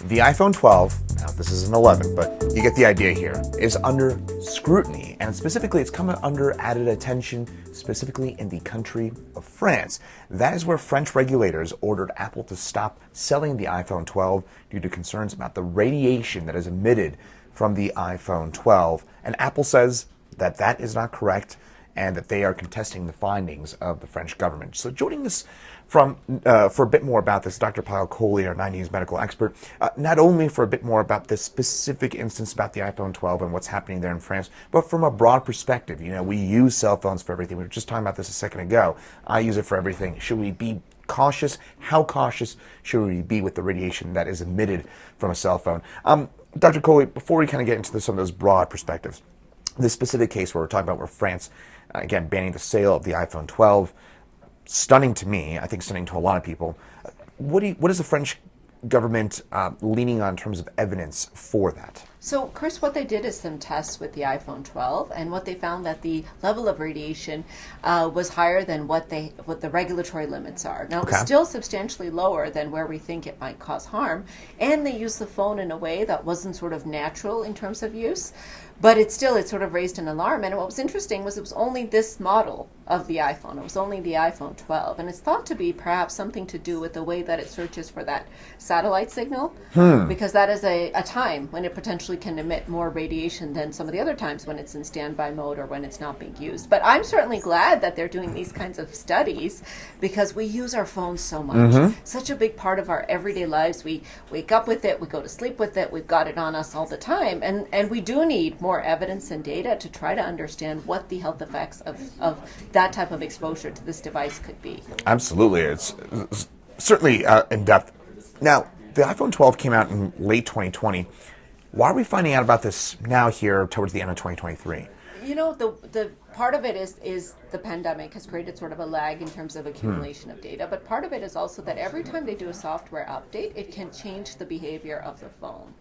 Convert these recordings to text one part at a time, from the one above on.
The iPhone 12, now this is an 11, but you get the idea here, is under scrutiny, and specifically it's coming under added attention, specifically in the country of France. That is where French regulators ordered Apple to stop selling the iPhone 12 due to concerns about the radiation that is emitted from the iPhone 12. And Apple says that that is not correct and that they are contesting the findings of the French government. So joining us for a bit more about this, Dr. Payal Kohli, our 90s medical expert, not only for a bit more about this specific instance about the iPhone 12 and what's happening there in France, but from a broad perspective. You know, we use cell phones for everything. We were just talking about this a second ago. I use it for everything. Should we be cautious? How cautious should we be with the radiation that is emitted from a cell phone? Dr. Kohli, before we kind of get into some of those broad perspectives, this specific case where we're talking about where France, again, banning the sale of the iPhone 12, stunning to me, I think stunning to a lot of people. What is the French government leaning on in terms of evidence for that? So, Chris, what they did is some tests with the iPhone 12, and what they found that the level of radiation was higher than what the regulatory limits are. Now, it's still substantially lower than where we think it might cause harm, and they used the phone in a way that wasn't sort of natural in terms of use, but it sort of raised an alarm. And what was interesting was it was only this model of the iPhone. It was only the iPhone 12, and it's thought to be perhaps something to do with the way that it searches for that satellite signal, because that is a time when it potentially can emit more radiation than some of the other times when it's in standby mode or when it's not being used. But I'm certainly glad that they're doing these kinds of studies because we use our phones so much. Such a big part of our everyday lives. We wake up with it, we go to sleep with it, we've got it on us all the time. And we do need more evidence and data to try to understand what the health effects of that type of exposure to this device could be. Absolutely. It's certainly in depth. Now, the iPhone 12 came out in late 2020. Why are we finding out about this now here towards the end of 2023? You know, the part of it is the pandemic has created sort of a lag in terms of accumulation of data, but part of it is also that every time they do a software update, it can change the behavior of the phone.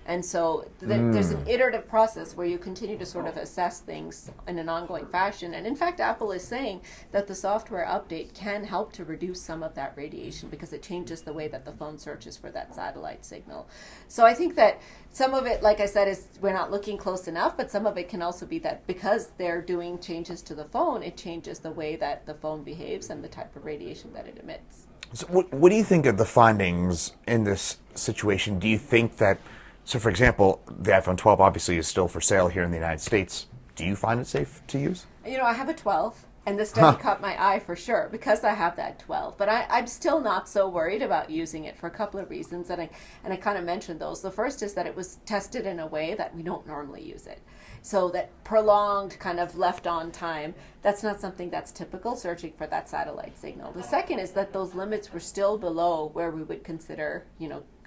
And so there's an iterative process where you continue to sort of assess things in an ongoing fashion. And in fact, Apple is saying that the software update can help to reduce some of that radiation because it changes the way that the phone searches for that satellite signal. So I think that some of it, like I said, is we're not looking close enough, but some of it can also be that because they're doing changes to the phone, it changes the way that the phone behaves and the type of radiation that it emits. So what do you think of the findings in this situation? Do you think that, so for example, the iPhone 12 obviously is still for sale here in the United States. Do you find it safe to use? You know, I have a 12. And this study caught my eye for sure because I have that 12. But I'm still not so worried about using it for a couple of reasons. And I kind of mentioned those. The first is that it was tested in a way that we don't normally use it. So that prolonged kind of left on time, that's not something that's typical searching for that satellite signal. The second is that those limits were still below where we would consider,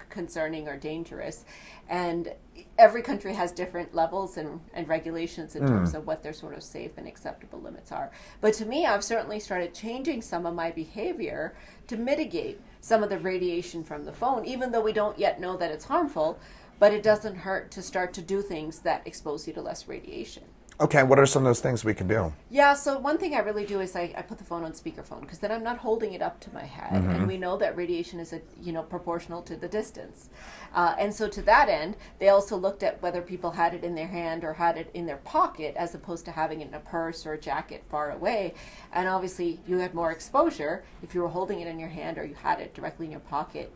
concerning or dangerous. And every country has different levels and regulations in terms of what their sort of safe and acceptable limits are. But to me, I've certainly started changing some of my behavior to mitigate some of the radiation from the phone, even though we don't yet know that it's harmful, but it doesn't hurt to start to do things that expose you to less radiation. Okay, what are some of those things we can do? Yeah, so one thing I really do is I put the phone on speakerphone because then I'm not holding it up to my head. And we know that radiation is proportional to the distance. And so to that end, they also looked at whether people had it in their hand or had it in their pocket as opposed to having it in a purse or a jacket far away. And obviously you had more exposure if you were holding it in your hand or you had it directly in your pocket,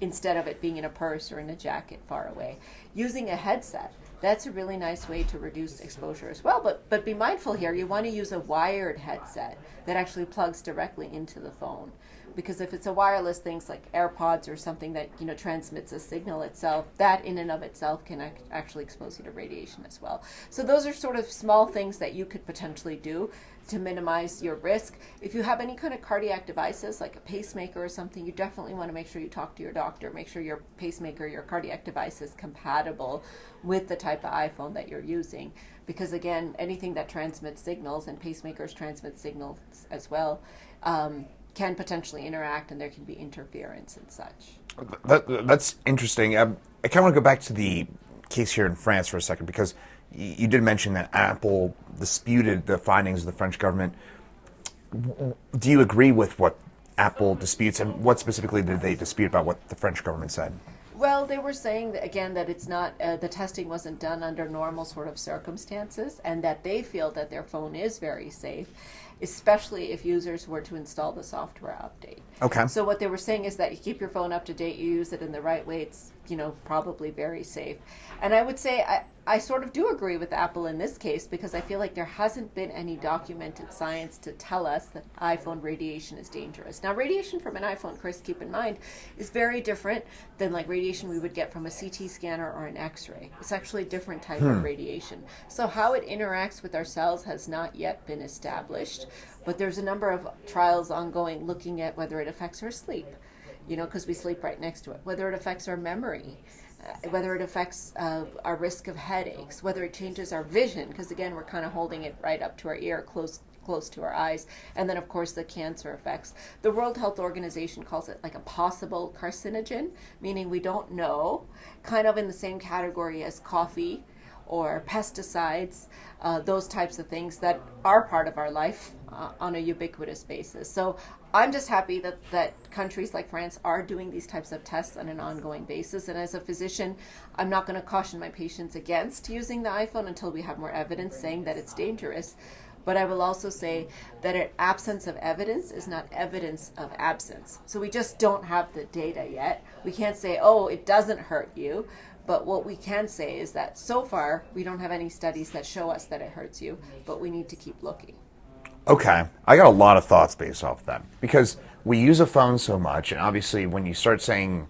instead of it being in a purse or in a jacket far away. Using a headset, that's a really nice way to reduce exposure as well. But be mindful here, you want to use a wired headset that actually plugs directly into the phone. Because if it's a wireless things like AirPods or something that transmits a signal itself, that in and of itself can actually expose you to radiation as well. So those are sort of small things that you could potentially do to minimize your risk. If you have any kind of cardiac devices like a pacemaker or something, you definitely want to make sure you talk to your doctor, make sure your pacemaker, your cardiac device is compatible with the type of iPhone that you're using. Because again, anything that transmits signals, and pacemakers transmit signals as well, can potentially interact, and there can be interference and such. That's interesting. I kind of want to go back to the case here in France for a second, because you did mention that Apple disputed the findings of the French government. Do you agree with what Apple disputes, and what specifically did they dispute about what the French government said? Well, they were saying that, again, that it's not the testing wasn't done under normal sort of circumstances, and that they feel that their phone is very safe, especially if users were to install the software update. Okay. So what they were saying is that you keep your phone up to date, you use it in the right way, it's probably very safe. And I would say I sort of do agree with Apple in this case, because I feel like there hasn't been any documented science to tell us that iPhone radiation is dangerous. Now, radiation from an iPhone, Chris, keep in mind, is very different than like radiation we would get from a CT scanner or an X-ray. It's actually a different type of radiation. So how it interacts with our cells has not yet been established, but there's a number of trials ongoing looking at whether it affects our sleep, because we sleep right next to it, whether it affects our memory, whether it affects our risk of headaches, whether it changes our vision, because again, we're kind of holding it right up to our ear, close to our eyes, and then of course the cancer effects. The World Health Organization calls it like a possible carcinogen, meaning we don't know, kind of in the same category as coffee or pesticides, those types of things that are part of our life on a ubiquitous basis. So I'm just happy that countries like France are doing these types of tests on an ongoing basis. And as a physician, I'm not going to caution my patients against using the iPhone until we have more evidence saying that it's dangerous. But I will also say that an absence of evidence is not evidence of absence. So we just don't have the data yet. We can't say, oh, it doesn't hurt you. But what we can say is that so far, we don't have any studies that show us that it hurts you, but we need to keep looking. Okay, I got a lot of thoughts based off that, because we use a phone so much, and obviously when you start saying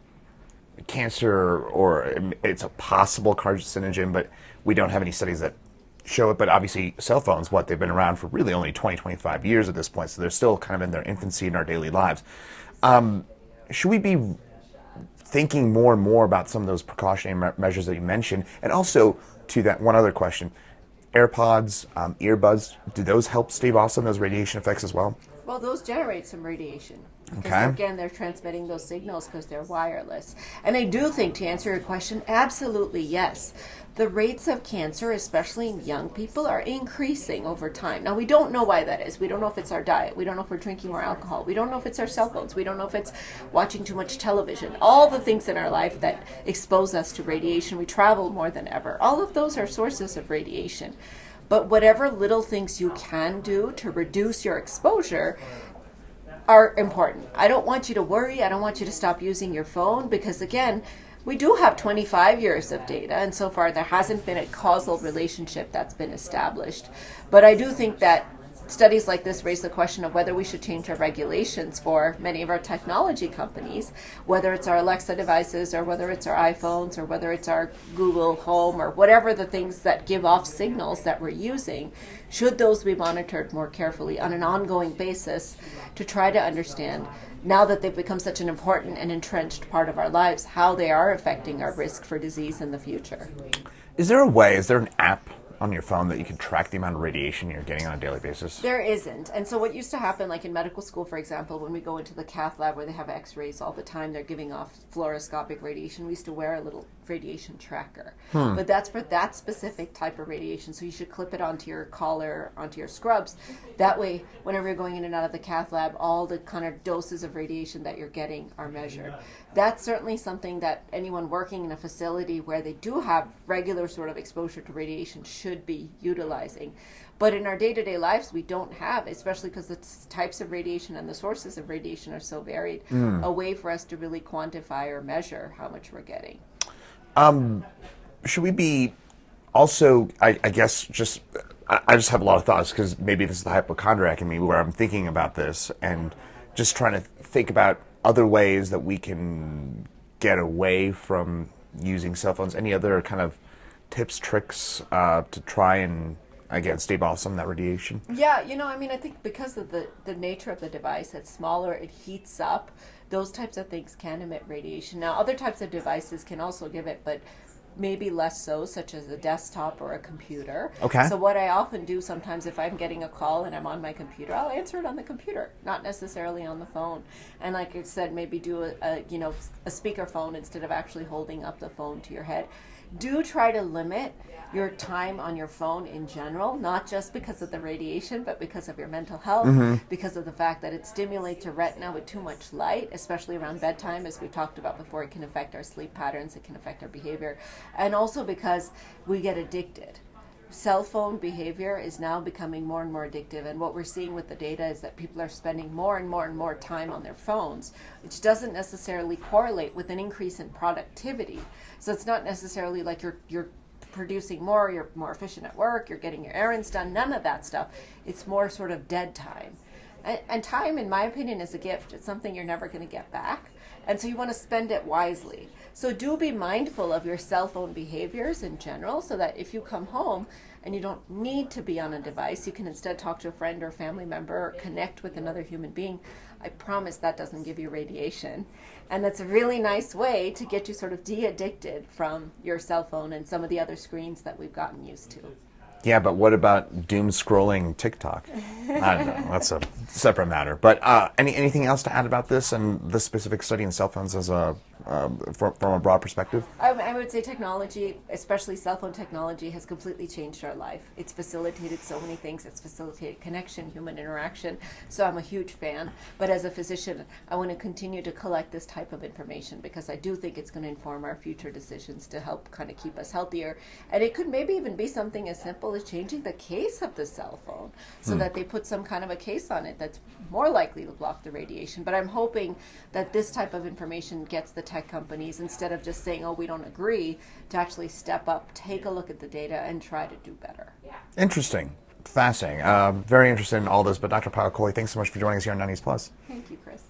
cancer or it's a possible carcinogen, but we don't have any studies that show it, but obviously cell phones, they've been around for really only 20, 25 years at this point, so they're still kind of in their infancy in our daily lives. Should we be thinking more and more about some of those precautionary measures that you mentioned? And also, to that one other question, AirPods, earbuds, do those help stave off some of those radiation effects as well? Well, those generate some radiation. Because Okay. again, they're transmitting those signals because they're wireless. And I do think, to answer your question, absolutely yes. The rates of cancer, especially in young people, are increasing over time. Now, we don't know why that is. We don't know if it's our diet. We don't know if we're drinking more alcohol. We don't know if it's our cell phones. We don't know if it's watching too much television. All the things in our life that expose us to radiation. We travel more than ever. All of those are sources of radiation. But whatever little things you can do to reduce your exposure are important. I don't want you to worry. I don't want you to stop using your phone, because again, we do have 25 years of data, and so far there hasn't been a causal relationship that's been established. But I do think that studies like this raise the question of whether we should change our regulations for many of our technology companies, whether it's our Alexa devices or whether it's our iPhones or whether it's our Google Home or whatever the things that give off signals that we're using. Should those be monitored more carefully on an ongoing basis to try to understand, now that they've become such an important and entrenched part of our lives, how they are affecting our risk for disease in the future? Is there an app on your phone that you can track the amount of radiation you're getting on a daily basis? There isn't. And so what used to happen, like in medical school, for example, when we go into the cath lab where they have x-rays all the time, they're giving off fluoroscopic radiation, we used to wear a little radiation tracker. But that's for that specific type of radiation. So you should clip it onto your collar, onto your scrubs. That way, whenever you're going in and out of the cath lab, all the kind of doses of radiation that you're getting are measured. That's certainly something that anyone working in a facility where they do have regular sort of exposure to radiation should be utilizing. But in our day-to-day lives, we don't have, especially because the types of radiation and the sources of radiation are so varied, a way for us to really quantify or measure how much we're getting. Should we be also, I guess, I just have a lot of thoughts, because maybe this is the hypochondriac in me where I'm thinking about this and just trying to think about other ways that we can get away from using cell phones. Any other kind of tips, tricks to try and, again, stave off some of that radiation? Yeah, I think because of the nature of the device, it's smaller, it heats up, those types of things can emit radiation. Now, other types of devices can also give it, but maybe less so, such as a desktop or a computer. Okay. So what I often do sometimes, if I'm getting a call and I'm on my computer, I'll answer it on the computer, not necessarily on the phone. And like I said, maybe do a speakerphone instead of actually holding up the phone to your head. Do try to limit your time on your phone in general, not just because of the radiation, but because of your mental health, because of the fact that it stimulates your retina with too much light, especially around bedtime, as we talked about before. It can affect our sleep patterns, it can affect our behavior, and also because we get addicted. Cell phone behavior is now becoming more and more addictive, and what we're seeing with the data is that people are spending more and more and more time on their phones, which doesn't necessarily correlate with an increase in productivity. So it's not necessarily like you're producing more, you're more efficient at work, you're getting your errands done, none of that stuff. It's more sort of dead time. And time, in my opinion, is a gift. It's something you're never going to get back. And so you want to spend it wisely. So do be mindful of your cell phone behaviors in general, so that if you come home and you don't need to be on a device, you can instead talk to a friend or family member or connect with another human being. I promise that doesn't give you radiation. And that's a really nice way to get you sort of de-addicted from your cell phone and some of the other screens that we've gotten used to. Yeah, but what about doom scrolling TikTok? I don't know. That's a separate matter. But anything else to add about this and this specific study in cell phones as from a broad perspective? I would say technology, especially cell phone technology, has completely changed our life. It's facilitated so many things. It's facilitated connection, human interaction. So I'm a huge fan. But as a physician, I want to continue to collect this type of information because I do think it's going to inform our future decisions to help kind of keep us healthier. And it could maybe even be something as simple as changing the case of the cell phone so that they put some kind of a case on it that's more likely to block the radiation. But I'm hoping that this type of information gets the tech companies, instead of just saying, oh, we don't agree, to actually step up, take a look at the data, and try to do better. Interesting. Fascinating. Very interested in all this. But Dr. Payal Kohli, thanks so much for joining us here on 90s Plus. Thank you, Chris.